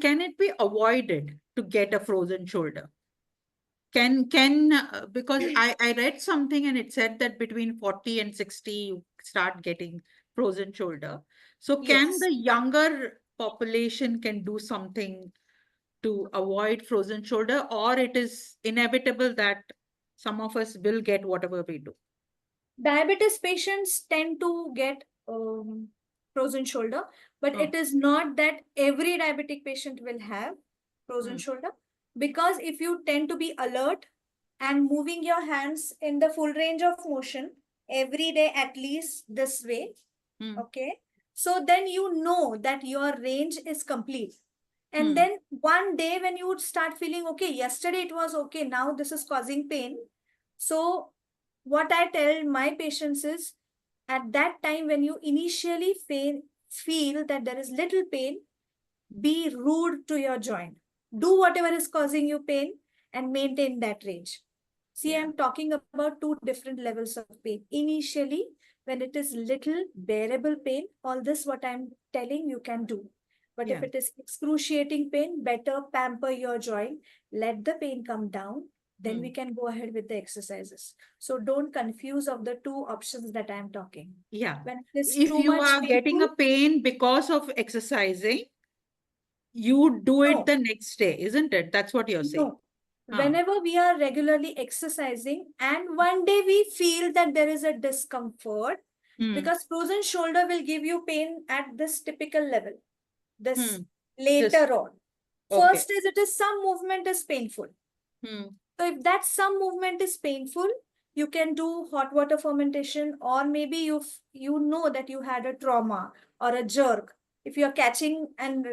can it be avoided to get a frozen shoulder? Because I read something and it said that between 40 and 60 you start getting frozen shoulder. So can Yes. the younger population can do something to avoid frozen shoulder, or it is inevitable that some of us will get whatever we do? Diabetes patients tend to get frozen shoulder, but Oh. it is not that every diabetic patient will have frozen Hmm. shoulder, because if you tend to be alert and moving your hands in the full range of motion every day, at least this way, Hmm. okay, so then you know that your range is complete. And Hmm. then one day when you would start feeling, okay, yesterday it was okay, now this is causing pain. So what I tell my patients is, at that time when you initially feel that there is little pain, be rude to your joint. Do whatever is causing you pain and maintain that range. See, Yeah. I'm talking about two different levels of pain. Initially, when it is little bearable pain, all this what I'm telling you can do. But if Yeah. it is excruciating pain, better pamper your joint, let the pain come down, then we Hmm. can go ahead with the exercises. So don't confuse of the two options that I'm talking. Yeah. When it is If too you much are getting painful, a pain because of exercising, you do it no. the next day, isn't it? That's what you're saying. No. Huh. Whenever we are regularly exercising and one day we feel that there is a discomfort, Hmm. because frozen shoulder will give you pain at this typical level, Hmm. this Just later on. okay. First is it is some movement is painful. Hmm. So if that some movement is painful, you can do hot water fermentation, or maybe you know that you had a trauma or a jerk. If you're catching and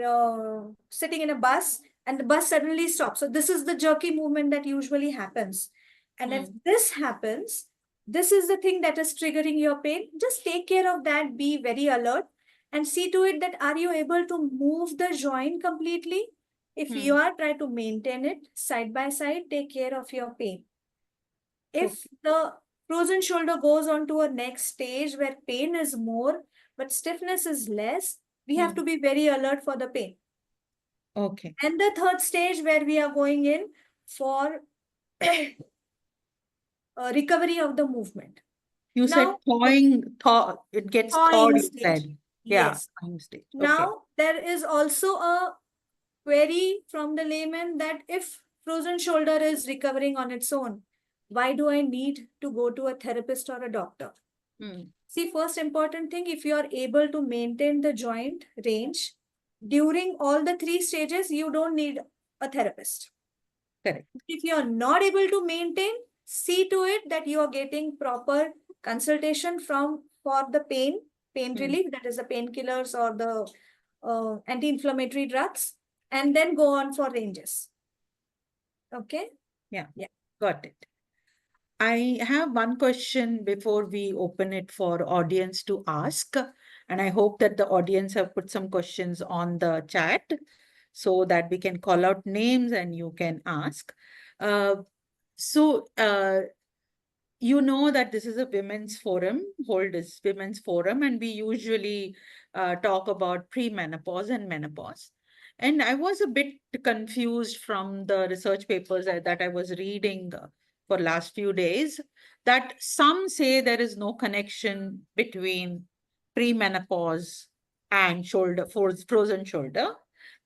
sitting in a bus and the bus suddenly stops. So this is the jerky movement that usually happens. And if Hmm. this happens, this is the thing that is triggering your pain. Just take care of that. Be very alert and see to it that are you able to move the joint completely. If Hmm. you are trying to maintain it side by side, take care of your pain. If Okay. the frozen shoulder goes on to a next stage where pain is more, but stiffness is less, we have Hmm. to be very alert for the pain. Okay. And the third stage where we are going in for recovery of the movement. You said Now, it gets thawed, thawing you stage. said. Yeah, Yes. thawing stage. Okay. Now, there is also a query from the layman that if frozen shoulder is recovering on its own, why do I need to go to a therapist or a doctor? Hmm. See, first important thing, if you are able to maintain the joint range during all the three stages, you don't need a therapist. Correct. If you are not able to maintain, see to it that you are getting proper consultation for the pain Hmm. relief, that is the painkillers or the anti-inflammatory drugs, and then go on for ranges. Okay? Yeah, Yeah. got it. I have one question before we open it for audience to ask, and I hope that the audience have put some questions on the chat so that we can call out names and you can ask. Uh, so, you know that this is a women's forum, Hold is women's forum, and we usually talk about premenopause and menopause. And I was a bit confused from the research papers that I was reading for last few days, that some say there is no connection between premenopause and frozen shoulder.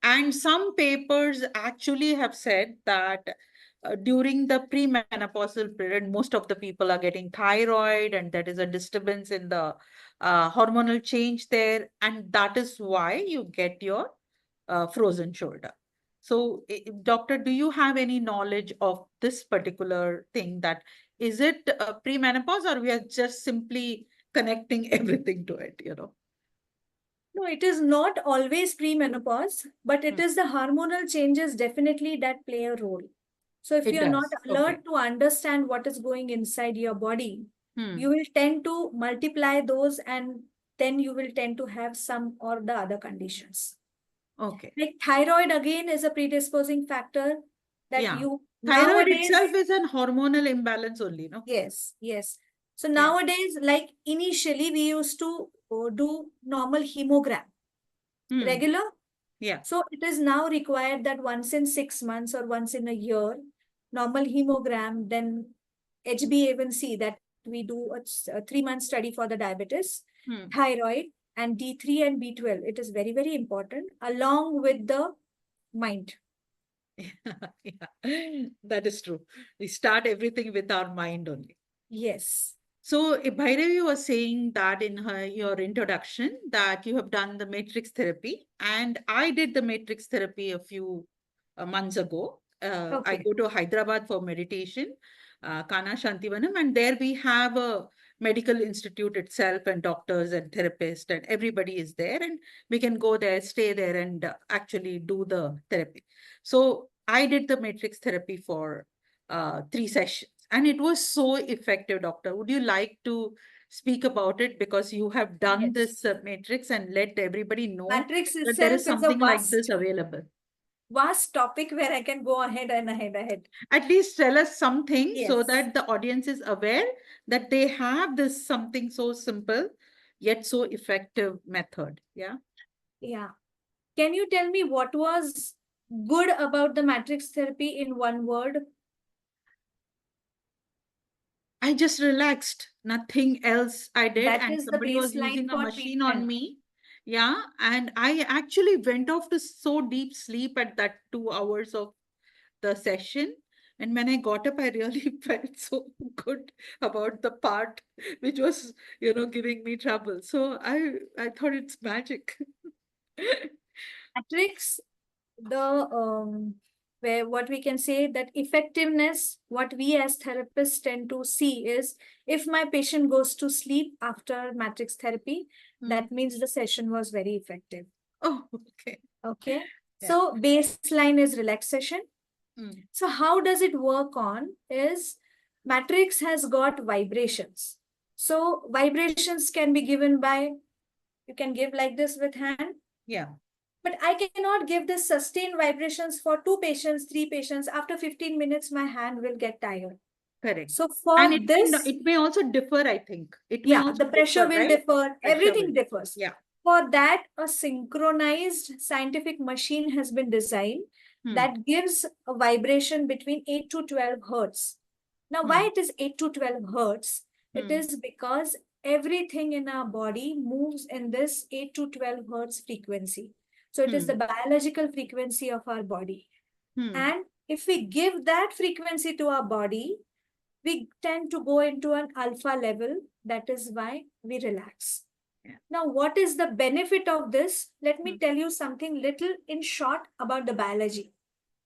And some papers actually have said that during the premenopausal period, most of the people are getting thyroid, and that is a disturbance in the hormonal change there. And that is why you get your frozen shoulder. So, doctor, do you have any knowledge of this particular thing? That is it premenopause, or we are just simply connecting everything to it, you know? No, it is not always premenopause, but it Hmm. is the hormonal changes definitely that play a role. So if It you're not does. Okay. alert to understand what is going inside your body, Hmm. you will tend to multiply those, and then you will tend to have some or the other conditions. Okay. Like thyroid again is a predisposing factor that Yeah. you Thyroid itself nowadays, is an hormonal imbalance only, no? yes, yes. So Yeah. nowadays, like initially we used to do normal hemogram, Hmm. regular. Yeah. So it is now required that once in 6 months or once in a year, normal hemogram, then HbA1c, that we do a 3-month study for the diabetes, Hmm. thyroid, and D3 and B12. It is very, very important, along with the mind. Yeah, that is true. We start everything with our mind only. Yes. So, Bhairavi was saying that in your introduction that you have done the matrix therapy, and I did the matrix therapy a few months ago. I Okay. go to Hyderabad for meditation, Kana Shantivanam, and there we have a medical institute itself, and doctors and therapists, and everybody is there, and we can go there, stay there, and actually do the therapy. So, I did the matrix therapy for 3 sessions. And it was so effective, doctor. Would you like to speak about it? Because you have done Yes. this matrix and let everybody know Matrix that there is itself is a something like this available. vast topic where I can go ahead and ahead. At least tell us something so Yes. that the audience is aware that they have this something so simple yet so effective method. Yeah. Yeah. Can you tell me what was good about the matrix therapy in one word? I just relaxed. Nothing else I did. That And is the somebody was baseline using a for machine on treatment. me. Yeah. And I actually went off to so deep sleep at that 2 hours of the session. And when I got up, I really felt so good about the part which was, giving me trouble. So I thought it's magic. Matrix, the where what we can say that effectiveness, what we as therapists tend to see is if my patient goes to sleep after matrix therapy, Hmm. that means the session was very effective. Oh, okay. Okay. Yeah. So baseline is relaxation. Hmm. So how does it work on is matrix has got vibrations. So vibrations can be given by, you can give like this with hand, Yeah. but I cannot give this sustained vibrations for 2 patients, 3 patients. After 15 minutes, my hand will get tired. Correct. So And for this, it may also differ, I think. It may yeah, also the pressure differ, will right? differ, Pressure everything will. differs. Yeah. For that, a synchronized scientific machine has been designed Hmm. that gives a vibration between 8 to 12 hertz. Now, Hmm. why it is 8 to 12 hertz? It Hmm. is because everything in our body moves in this 8 to 12 hertz frequency. So it is the Hmm. biological frequency of our body. Hmm. And if we give that frequency to our body, we tend to go into an alpha level. That is why we relax. Yeah. Now, what is the benefit of this? Let Hmm. me tell you something little in short about the biology.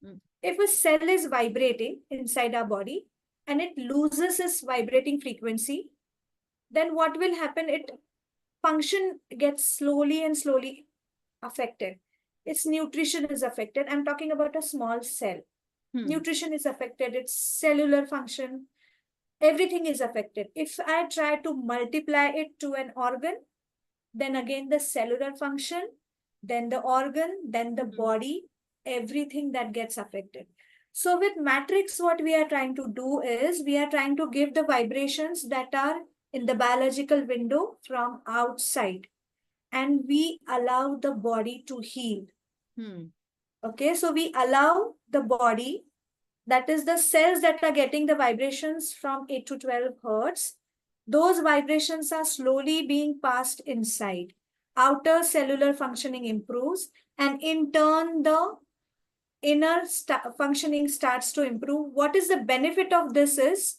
Hmm. If a cell is vibrating inside our body and it loses its vibrating frequency, then what will happen? It function gets slowly and slowly affected. Its nutrition is affected. I'm talking about a small cell. Hmm. Nutrition is affected, its cellular function, everything is affected. If I try to multiply it to an organ, then again the cellular function, then the organ, then the Hmm. body, everything that gets affected. So with matrix, what we are trying to do is we are trying to give the vibrations that are in the biological window from outside, and we allow the body to heal. Hmm. Okay, so we allow the body, that is the cells that are getting the vibrations from 8 to 12 hertz, those vibrations are slowly being passed inside. Outer cellular functioning improves, and in turn, the inner functioning starts to improve. What is the benefit of this is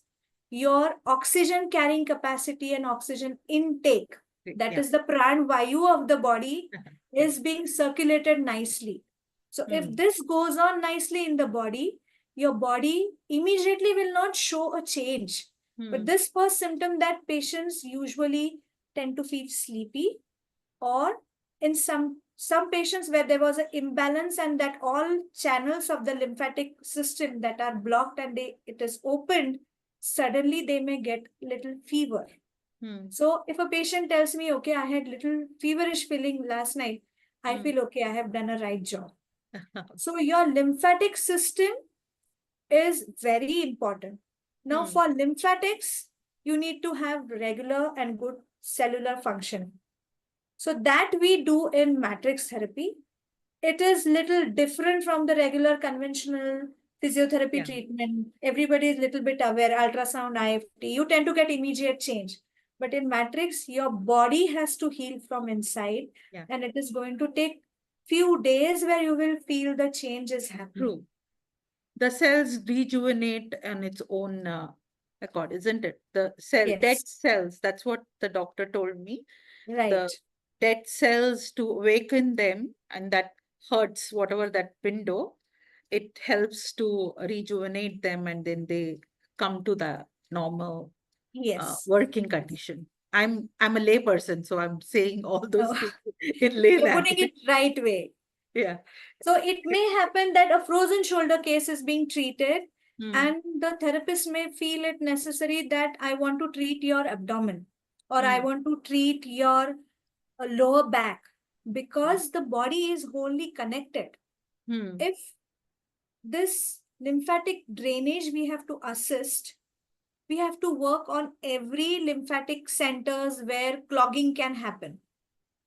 your oxygen carrying capacity and oxygen intake, that Yeah. is the pran vayu of the body, Yeah. is being circulated nicely. So if Hmm. this goes on nicely in the body, your body immediately will not show a change. But Hmm. this first symptom that patients usually tend to feel sleepy, or in some patients where there was an imbalance and that all channels of the lymphatic system that are blocked and it is opened, suddenly they may get little fever. Hmm. So if a patient tells me, okay, I had little feverish feeling last night, I Hmm. feel okay, I have done a right job. So your lymphatic system is very important. Now Hmm. for lymphatics, you need to have regular and good cellular function. So that we do in matrix therapy. it is little different from the regular conventional physiotherapy Yeah. treatment. Everybody is little bit aware, ultrasound, IFT, you tend to get immediate change. But in matrix, your body has to heal from inside, Yeah. and it is going to take few days where you will feel the change is happening. True. The cells rejuvenate on its own accord, isn't it? The dead Yes, cells, that's what the doctor told me. The right. dead cells, to awaken them, and that hurts whatever that window, it helps to rejuvenate them, and then they come to the normal Yes. working condition. I'm a layperson, so I'm saying all those Oh, things in lay you're putting it language. right way. Yeah. So it may happen that a frozen shoulder case is being treated, Hmm. and the therapist may feel it necessary that I want to treat your abdomen, or I Hmm. want to treat your lower back, because the body is wholly connected. Hmm. If this lymphatic drainage we have to assist, we have to work on every lymphatic centers where clogging can happen.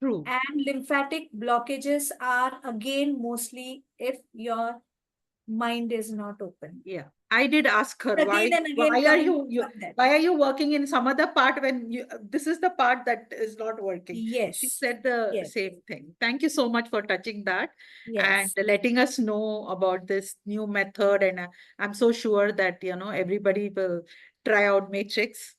True. And lymphatic blockages are again mostly if your mind is not open. Yeah, I did ask her, Again and again why are coming you from that. why are you working in some other part when this is the part that is not working? She Yes. said the Yes. same thing. Thank you so much for touching that and Yes. letting us know about this new method. And I'm so sure that, everybody will try out Matrix.